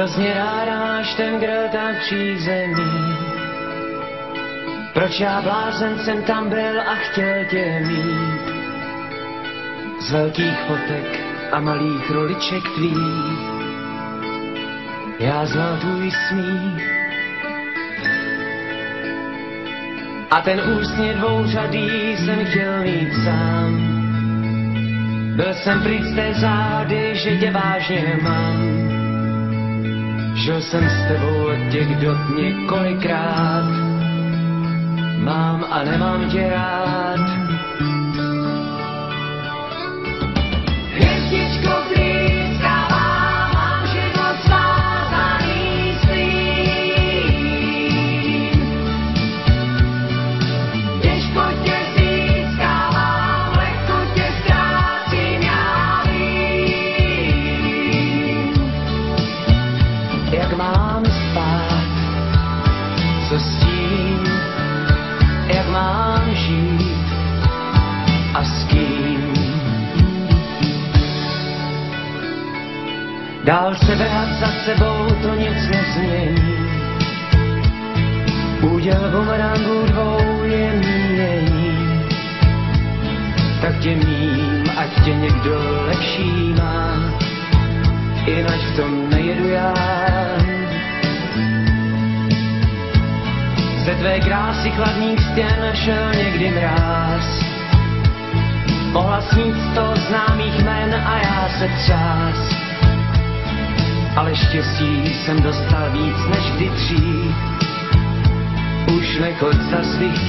Hrozně ráda máš ten grill tam v přízemí. Proč já blázen jsem tam byl a chtěl tě mít. Z velkých fotek a malých roliček tvých já znal tvůj smích. A ten úsměv dvouřadý jsem chtěl mít sám. Byl jsem pryč z té zády, že tě vážně mám. Žil jsem s tebou od těch dob několikrát. Mám a nemám tě rád. Hvězdičko blízkavá, mám život svázaný s tvým. Těžko tě získávám, lehko tě ztrácím, já vím. Jak mám spát, co s tím, jak mám žít a s kým. Dál se vrhat za sebou, to nic nezmění. Úděl bumerangu dvou je mínění. Tak tě mím, ať tě někdo lepší má, jinak v tom nejedu já. Ze tvé krásy chladných stěn šel někdy mráz. Mohla snít 100 známých jmen a já se třás. Ale štěstí jsem dostal víc než kdy dřív. Už nechoď za svých